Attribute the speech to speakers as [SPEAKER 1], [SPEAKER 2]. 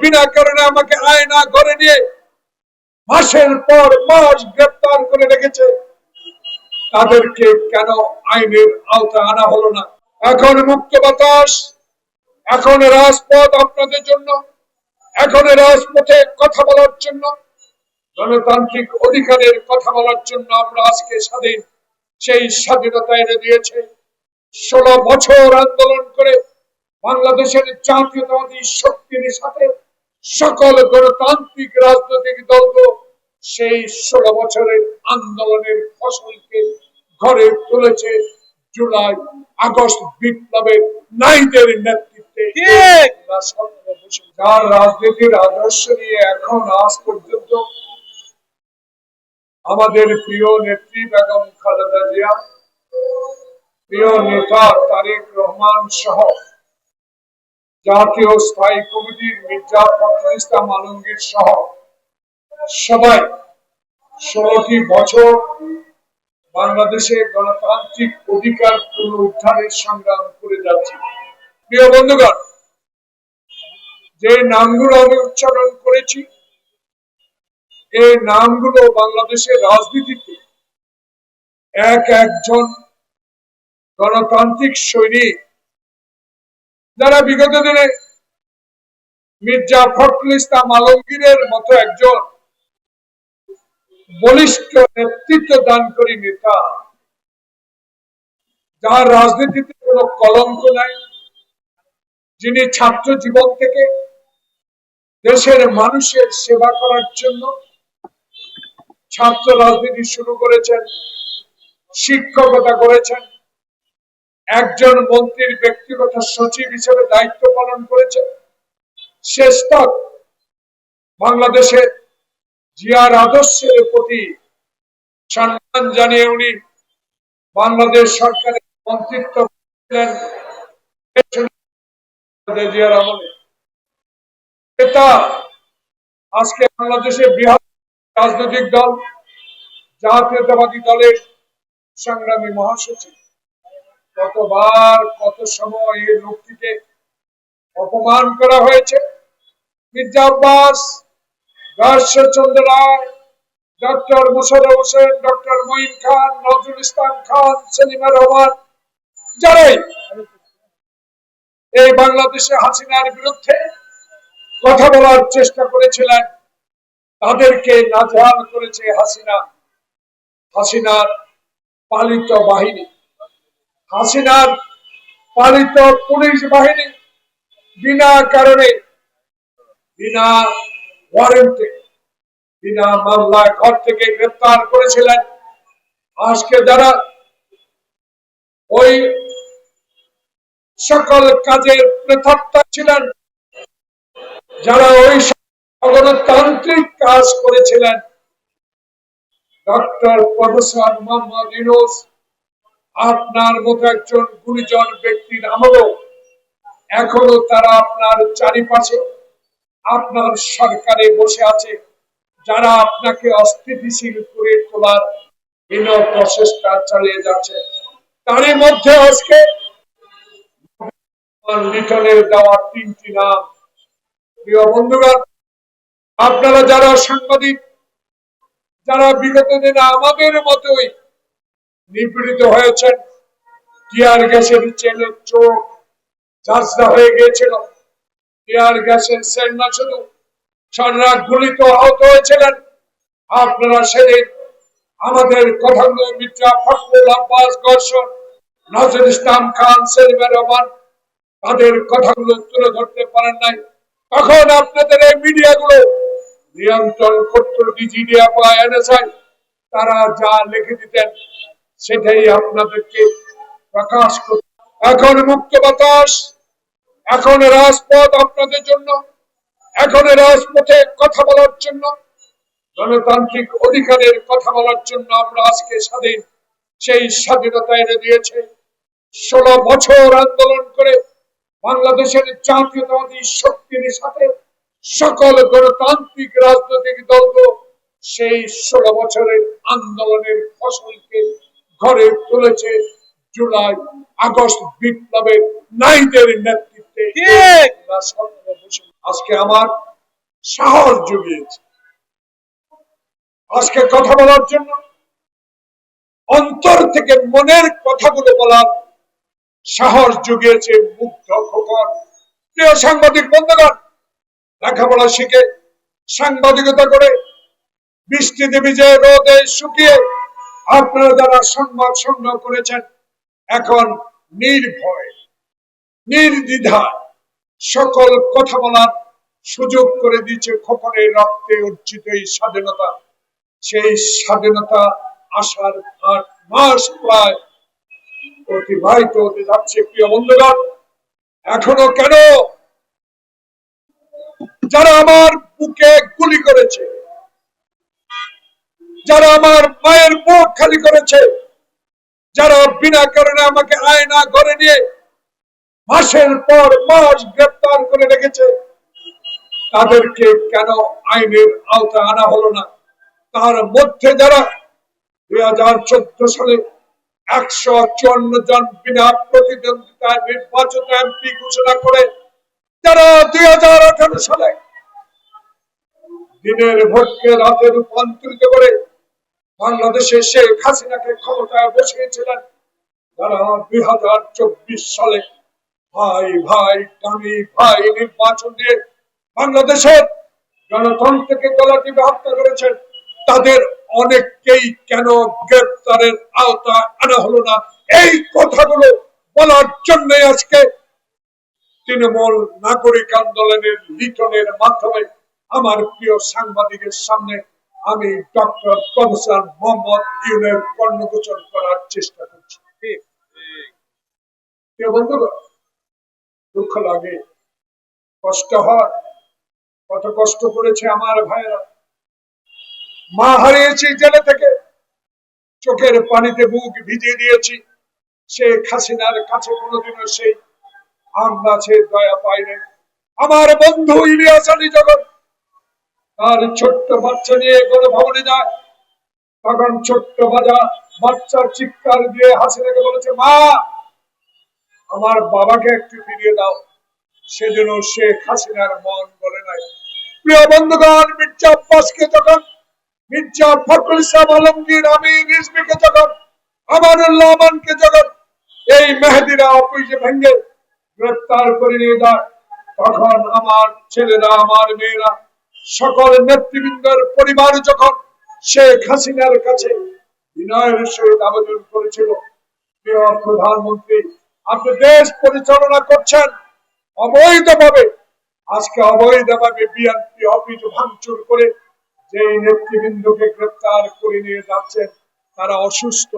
[SPEAKER 1] বিনা কারণে আমাকে আয়না করে নিয়ে মাসের পর মাস গ্রেপ্তার করে রেখেছে, তাদেরকে কেন আইনের আওতায় আনা হলো না? এখন মুক্ত বাতাস, এখন রাজপথ আপনাদের জন্য, এখন রাজপথে কথা বলার জন্য, গণতান্ত্রিক অধিকারের কথা বলার জন্য আমরা আজকে স্বাধীন। সেই স্বাধীনতা এনে দিয়েছে 16 বছর আন্দোলন করে বাংলাদেশের জাতীয়তাবাদী শক্তির সাথে সকল গণতান্ত্রিক রাজনৈতিক দলগুলো সেই 16 বছরের আন্দোলনের ফসলকে ঘরে তুলেছে জুলাই আগস্ট বিপ্লবের নাইদের নেতৃত্বে। যার রাজনীতির আদর্শ নিয়ে এখন আজ পর্যন্ত আমাদের প্রিয় নেত্রী বেগম খালেদা জিয়া, প্রিয় নেতা তারেক রহমান সহ জাতীয় স্থায়ী কমিটির মির্জা ফখরুল ইসলাম আলমগীর সহ সবাই 16টি বছর বাংলাদেশে গণতান্ত্রিক অধিকার পুনরুদ্ধারের সংগ্রাম করে যাচ্ছে। প্রিয় বন্ধুগণ, যে নামগুলো আমি উচ্চারণ করেছি, এই নামগুলো বাংলাদেশের রাজনীতিতে একজন গণতান্ত্রিক সৈনিক, যারা বিগত দিনে মির্জা ফখরুল ইসলাম আলমগীরের মতো একজন বলিষ্ঠ নেতৃত্ব দানকারী নেতা, যার রাজনীতিতে কোনো কলঙ্ক নাই, যিনি ছাত্র জীবন থেকে দেশের মানুষের সেবা করার জন্য ছাত্র রাজনীতি শুরু করেছেন, শিক্ষকতা করেছেন, একজন মন্ত্রীর ব্যক্তিগত সচিব হিসেবে দায়িত্ব পালন করেছেন, শেষ তক বাংলাদেশের জিয়ার আদর্শের প্রতি সম্মান জানিয়ে উনি বাংলাদেশ সরকারের মন্ত্রিত্ব করেছিলেন জিয়ার আমলে। এটা আজকে বাংলাদেশের বৃহৎ রাজনৈতিক দল জাতীয়তাবাদী দলের সংগ্রামী মহাসচিব, কতবার কত সময় এই লোকটিকে অপমান করা হয়েছে। মির্জা আব্বাস, রাজচন্দ্র রায়, ডক্টর মোশাররফ হোসেন, ডক্টর মঈন খান, নজরুল ইসলাম খান, সেলিমা রহমান, যারাই এই বাংলাদেশে হাসিনার বিরুদ্ধে কথা বলার চেষ্টা করেছিলেন, তাদেরকে নাজেহাল করেছে হাসিনার পালিত বাহিনী, হাসিনার পালিত পুলিশ বাহিনী। বিনা কারণে, বিনা ওয়ারেন্টে, বিনা মামলায় ঘর থেকে গ্রেফতার করেছিলেন। আজকে যারা ওই সকল কাজের প্রেতাত্মা ছিলেন, যারা ওই গণতান্ত্রিক কাজ করেছিলেন, ডক্টর প্রফেসর মোহাম্মদ ইউনূস আপনার মতো একজন গুণীজন ব্যক্তির আমলও এখনো তারা আপনার চারিপাশে আপনার সরকারে বসে আছে, যারা আপনাকে অস্থিতিশীল করে তোলার বিভিন্ন প্রচেষ্টা চালিয়ে যাচ্ছে। তারই মধ্যে আজকে লিটনের দেওয়া 3টি নাম। প্রিয় বন্ধুগণ, আপনারা যারা সাংবাদিক, যারা বিগত দিনে আমাদের মতোই নিপীড়িত হয়েছেন, টিয়ার গ্যাসের চেনের চোখ ঝাঁঝরা হয়ে গিয়েছিল, টিয়ার গ্যাসের সেল না শুধু সারা গুলিতে আহত হয়েছিলেন, আপনারা সেদিন আমাদের কথাগুলো মির্জা ফখরুল আব্বাস গর্ষণ, নজরুল ইসলাম খান, সেলিমা রহমান, তাদের কথাগুলো তুলে ধরতে পারেন নাই। তখন আপনাদের এই মিডিয়াগুলো নিয়ন্ত্রণ করত ডিজিডিয়া বা এনএসআই, তারা যা লিখে দিতেন সেটাই আপনাদেরকে প্রকাশ করত। এখন মুক্ত বাতাস, এখন রাজপথ আপনাদের জন্য, এখন রাজপথে কথা বলার জন্য, গণতান্ত্রিক অধিকারের কথা বলার জন্য আমরা আজকে স্বাধীন। সেই স্বাধীনতা এনে দিয়েছে 16 বছর আন্দোলন করে বাংলাদেশের জাতীয়তাবাদী শক্তির সাথে সকল গণতান্ত্রিক রাজনৈতিক দলগুলো সেই 16 বছরের আন্দোলনের ফসলকে ঘরে তুলেছে জুলাই আগস্ট বিপ্লবের নাইদের নেতৃত্বে। আজকে আমার সাহস জুগিয়েছে। আজকে কথা বলার জন্য, অন্তর থেকে মনের কথাগুলো বলার সাহস জুগিয়েছে মুগ্ধ খোকন। প্রিয় সাংবাদিক বন্ধুগণ, লেখাপড়া শিখে সাংবাদিকতা করে বৃষ্টিতে ভিজে রোদে শুকিয়ে আপনারা যারা সংবাদ সংগ্রহ করেছেন, এখন নির্ভয় নির্দ্বিধায় সকল কথা বলার সুযোগ করে দিয়েছে খোকনের রক্তে অর্জিত এই স্বাধীনতা। সেই স্বাধীনতা আসার 8 মাস প্রায় অতিবাহিত হতে যাচ্ছে। প্রিয় বন্ধুগণ, এখনো কেন যারা আমার বুকে গুলি করেছে, যারা আমার মায়ের বুক খালি করেছে, যারা বিনা কারণে আমাকে আয়না ঘরে নিয়ে মাসের পর মাস গ্রেপ্তার করে রেখেছে, তাদেরকে কেন আইনের আওতায় আনা হলো না? তার মধ্যে যারা 2014 সালে 154 জন বিনা প্রতিদ্বন্দ্বিতায় নির্বাচিত এমপি ঘোষণা করে, যারা 2018 সালে দিনের ভোটকে রাতে রূপান্তরিত করে বাংলাদেশে শেখ হাসিনাকে ক্ষমতায় বসিয়েছিলেন, যারা 2024 সালে ভাই ভাই টানি ভাই নির্বাচন দিয়ে বাংলাদেশের গণতন্ত্রকে গলা টিপে হত্যা করেছেন, তাদের অনেককেই কেন গ্রেপ্তারের আওতায় আনা হলো না? এই কথাগুলো বলার জন্য আজকে তৃণমূল নাগরিক আন্দোলনের লিটনের মাধ্যমে আমার প্রিয় সাংবাদিকের সামনে আমি ডক্টর প্রফেসর মোহাম্মদ ইউনের কর্ণগোচর করার চেষ্টা করছি। বন্ধুগণ, দুঃখ লাগে, কষ্ট হয়। কত কষ্ট করেছে আমার ভাইয়েরা। মা হারিয়েছি জেলে থেকে, চোখের পানিতে বুক ভিজিয়ে দিয়েছি। শেখ হাসিনার কাছে কোনোদিনও সেই আমগাছে দয়া পাইনি। আমার বন্ধু ইলিয়াস আলী যখন তার ছোট্ট বাচ্চা নিয়ে গণভবনে যায়, তখন ছোট্ট বাচ্চার চিৎকার দিয়ে হাসিনাকে বলেছে, মা আমার বাবাকে একটু ফিরিয়ে দাও। সেজন্য শেখ হাসিনার মন বলে নাই। প্রিয় বন্ধুগণ, মির্জা আব্বাসকে যখন, মির্জা ফখরুল ইসলাম আলমগীর, আমি রিজভিকে যখন, আমানুল্লাহ আমানকে যখন এই মেহেদিরা অফিসে ভেঙে গ্রেপ্তার করে নিয়ে যায়, তখন আমার ছেলেরা, আমার মেয়েরা, সকল নেতৃবৃন্দের পরিবার যখন শেখ হাসিনার কাছে বিনয়ের সহিত আবেদন করেছিল, প্রিয় প্রধানমন্ত্রী, আপনি দেশ পরিচালনা করছেন অবৈধভাবে, আজকে অবৈধভাবে বিএনপি অফিস ভাঙচুর করে যে নেতৃবৃন্দকে গ্রেপ্তার করে নিয়ে যাচ্ছেন, তারা অসুস্থ,